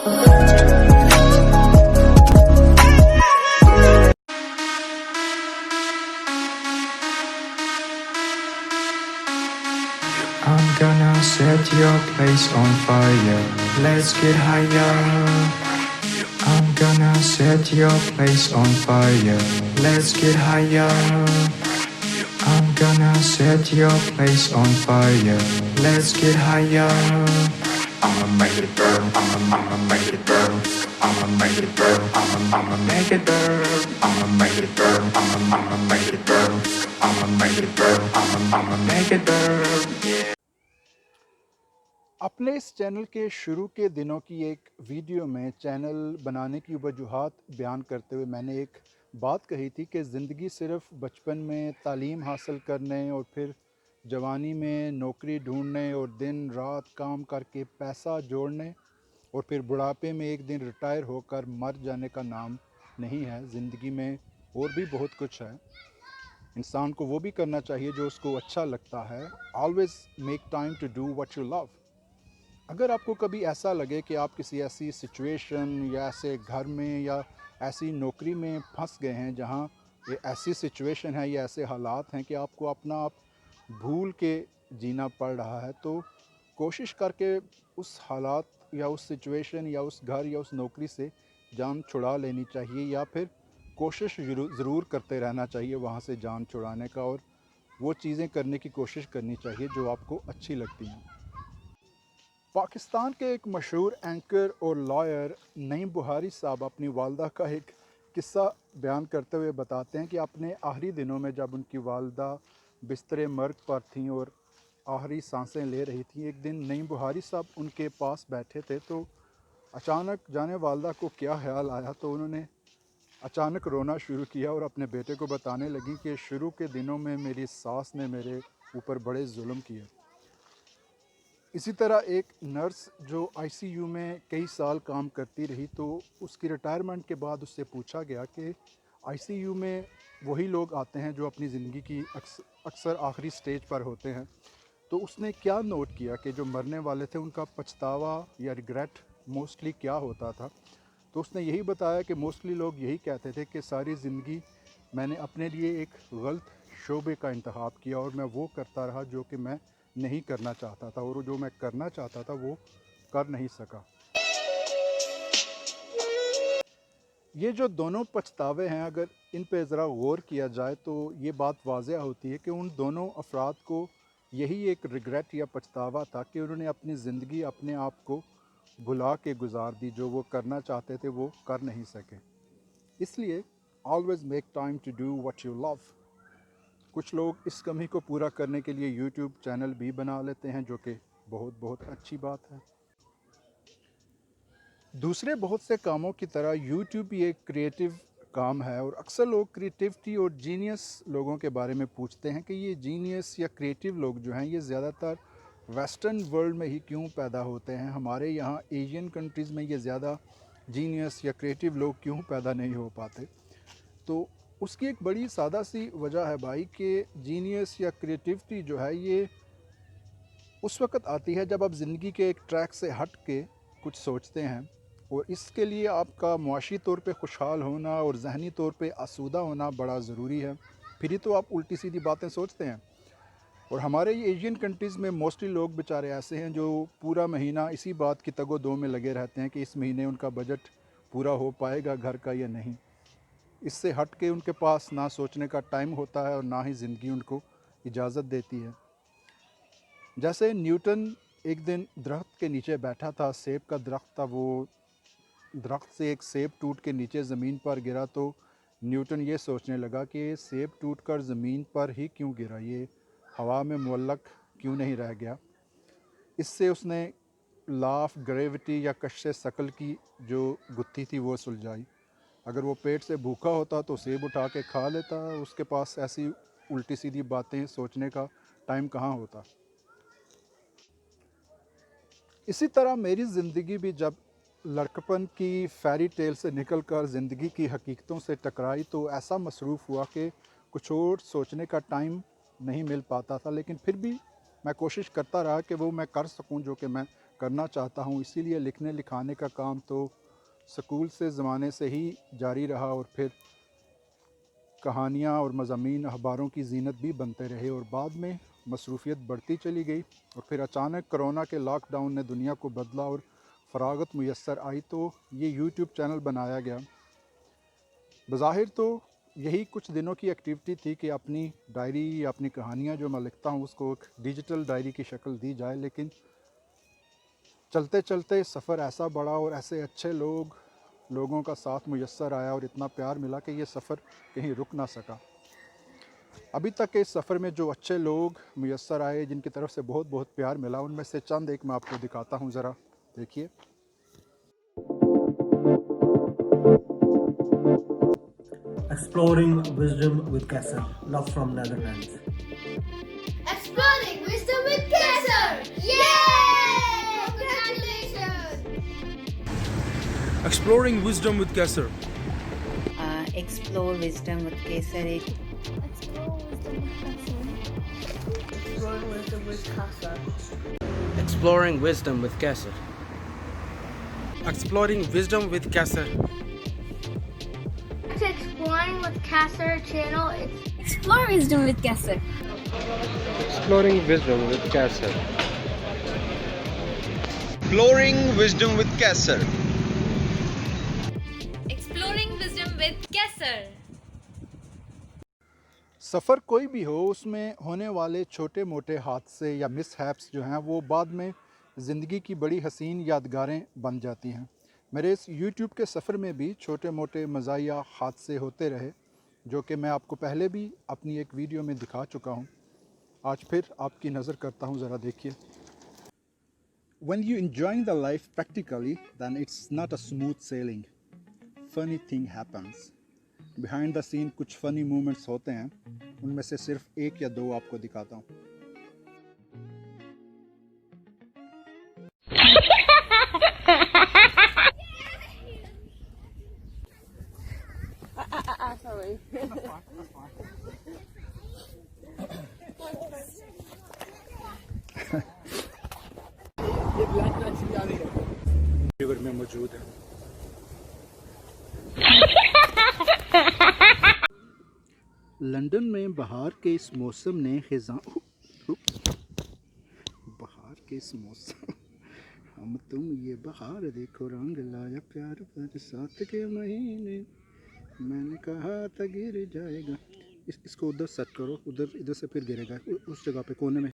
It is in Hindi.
I'm gonna set your place on fire. Let's get higher. I'm gonna set your place on fire. Let's get higher. I'm gonna set your place on fire. Let's get higher. I'ma make it burn. I'ma make it burn. I'ma make it burn. I'ma make it burn. I'ma make it burn. I'ma make it burn. I'ma make it burn. I'ma make it burn. अपने इस चैनल के शुरू के दिनों की एक वीडियो में चैनल बनाने की वजूहात बयान करते हुए मैंने एक बात कही थी कि ज़िंदगी सिर्फ बचपन में तालीम हासिल करने और फिर जवानी में नौकरी ढूंढने और दिन रात काम करके पैसा जोड़ने और फिर बुढ़ापे में एक दिन रिटायर होकर मर जाने का नाम नहीं है। ज़िंदगी में और भी बहुत कुछ है। इंसान को वो भी करना चाहिए जो उसको अच्छा लगता है। Always make time to do what you love. अगर आपको कभी ऐसा लगे कि आप किसी ऐसी सिचुएशन या ऐसे घर में या ऐसी नौकरी में फंस गए हैं जहां ये ऐसी सिचुएशन है या ऐसे हालात हैं कि आपको अपना आप भूल के जीना पड़ रहा है, तो कोशिश करके उस हालात या उस सिचुएशन या उस घर या उस नौकरी से जान छुड़ा लेनी चाहिए, या फिर कोशिश ज़रूर करते रहना चाहिए वहाँ से जान छुड़ाने का, और वो चीज़ें करने की कोशिश करनी चाहिए जो आपको अच्छी लगती हैं। पाकिस्तान के एक मशहूर एंकर और लॉयर नईम बुखारी साहब अपनी वालदा का एक किस्सा बयान करते हुए बताते हैं कि अपने आखिरी दिनों में जब उनकी वालदा बिस्तर मर्ग पर थीं और आखिरी सांसें ले रही थीं, एक दिन नईम बुखारी साहब उनके पास बैठे थे तो अचानक जाने वालदा को क्या ख्याल आया, तो उन्होंने अचानक रोना शुरू किया और अपने बेटे को बताने लगी कि शुरू के दिनों में मेरी सास ने मेरे ऊपर बड़े जुल्म किए। इसी तरह एक नर्स जो आईसीयू में कई साल काम करती रही, तो उसकी रिटायरमेंट के बाद उससे पूछा गया कि आईसीयू में वही लोग आते हैं जो अपनी ज़िंदगी की अक्सर आखिरी स्टेज पर होते हैं, तो उसने क्या नोट किया कि जो मरने वाले थे उनका पछतावा या रिग्रेट मोस्टली क्या होता था। तो उसने यही बताया कि मोस्टली लोग यही कहते थे कि सारी ज़िंदगी मैंने अपने लिए एक गलत शोबे का इंतखाब किया और मैं वो करता रहा जो कि मैं नहीं करना चाहता था, और जो मैं करना चाहता था वो कर नहीं सका। ये जो दोनों पछतावे हैं, अगर इन पे ज़रा गौर किया जाए तो ये बात वाज़ेह होती है कि उन दोनों अफराद को यही एक रिग्रेट या पछतावा था कि उन्होंने अपनी ज़िंदगी अपने आप को भुला के गुजार दी, जो वो करना चाहते थे वो कर नहीं सके। इसलिए always make time to do what you love. कुछ लोग इस कमी को पूरा करने के लिए यूट्यूब चैनल भी बना लेते हैं, जो कि बहुत बहुत अच्छी बात है। दूसरे बहुत से कामों की तरह यूट्यूब भी एक क्रिएटिव काम है, और अक्सर लोग क्रिएटिविटी और जीनियस लोगों के बारे में पूछते हैं कि ये जीनियस या क्रिएटिव लोग जो हैं ये ज़्यादातर वेस्टर्न वर्ल्ड में ही क्यों पैदा होते हैं, हमारे यहाँ एशियन कंट्रीज़ में ये ज़्यादा जीनियस या क्रिएटिव लोग क्यों पैदा नहीं हो पाते। तो उसकी एक बड़ी सादा सी वजह है भाई कि जीनियस या क्रिएटिविटी जो है ये उस वक़्त आती है जब आप ज़िंदगी के एक ट्रैक से हट के कुछ सोचते हैं, और इसके लिए आपका मुआशी तौर पे खुशहाल होना और ज़हनी तौर पे आसूदा होना बड़ा ज़रूरी है, फिर ही तो आप उल्टी सीधी बातें सोचते हैं। और हमारे ये एशियन कंट्रीज़ में मोस्टली लोग बेचारे ऐसे हैं जो पूरा महीना इसी बात की तगो दो में लगे रहते हैं कि इस महीने उनका बजट पूरा हो पाएगा घर का या नहीं। इससे हट के उनके पास ना सोचने का टाइम होता है और ना ही ज़िंदगी उनको इजाज़त देती है। जैसे न्यूटन एक दिन दरख्त के नीचे बैठा था, सेब का दरख्त था, वो दरख्त से एक सेब टूट के नीचे ज़मीन पर गिरा, तो न्यूटन ये सोचने लगा कि ये सेब टूटकर ज़मीन पर ही क्यों गिरा, ये हवा में मुअल्लक क्यों नहीं रह गया। इससे उसने लॉ ऑफ ग्रेविटी या कश्श शकल की जो गुत्थी थी वो सुलझाई। अगर वो पेट से भूखा होता तो सेब उठा के खा लेता, उसके पास ऐसी उल्टी सीधी बातें सोचने का टाइम कहाँ होता। इसी तरह मेरी ज़िंदगी भी जब लड़कपन की फ़ेरी टेल से निकलकर ज़िंदगी की हकीकतों से टकराई, तो ऐसा मसरूफ़ हुआ कि कुछ और सोचने का टाइम नहीं मिल पाता था, लेकिन फिर भी मैं कोशिश करता रहा कि वो मैं कर सकूं जो कि मैं करना चाहता हूँ। इसीलिए लिखने लिखाने का काम तो स्कूल से ज़माने से ही जारी रहा और फिर कहानियाँ और मज़ामीन अखबारों की ज़ीनत भी बनते रहे और बाद में मसरूफ़ियत बढ़ती चली गई और फिर अचानक कोरोना के लॉकडाउन ने दुनिया को बदला और फ़रागत मुयस्सर आई तो ये यूट्यूब चैनल बनाया गया। बज़ाहिर तो यही कुछ दिनों की एक्टिविटी थी कि अपनी डायरी या अपनी कहानियाँ जो मैं लिखता हूँ उसको एक डिजिटल डायरी की शक्ल दी जाए, लेकिन चलते चलते सफ़र ऐसा बढ़ा और ऐसे अच्छे लोगों का साथ मुयस्सर आया और इतना प्यार मिला कि ये सफ़र कहीं रुक ना सका। अभी तक के इस सफ़र में जो अच्छे लोग मुयस्सर आए, जिनकी तरफ से बहुत बहुत प्यार मिला, उनमें से चंद एक मैं आपको दिखाता हूँ, ज़रा देखिए। Exploring Wisdom with Kessel, love from Netherlands. Exploring Wisdom with Kaiser! Yay! Congratulations! Exploring Wisdom with Kesser. Explore Wisdom with Kesar. Exploring Wisdom with Kesser. Exploring Wisdom with Kesser. To Exploring with Kaiser channel, it's Explore Wisdom with Kaiser. Exploring Wisdom with Kaiser. Exploring Wisdom with Kaiser. Exploring Wisdom with Kesser. सफ़र कोई भी हो, उसमें होने वाले छोटे मोटे हादसे या मिसहैप्स जो हैं वो बाद में ज़िंदगी की बड़ी हसीन यादगारें बन जाती हैं। मेरे इस YouTube के सफ़र में भी छोटे मोटे मज़ाहिया हादसे होते रहे, जो कि मैं आपको पहले भी अपनी एक वीडियो में दिखा चुका हूँ। आज फिर आपकी नज़र करता हूँ, ज़रा देखिए। When you enjoying the life practically, then it's not a smooth sailing. Funny thing happens. Behind the scene कुछ funny moments होते हैं, उनमें से सिर्फ एक या दो आपको दिखाता हूँ। रिवर में मौजूद है। लंदन में बहार के इस मौसम ने बहार के इस मौसम हम तुम ये बहार देखो रंग लाया प्यार बरसात के महीने, मैंने कहा था गिर जाएगा। इसको उधर सेट करो, इधर से फिर गिरेगा उस जगह पे कोने में।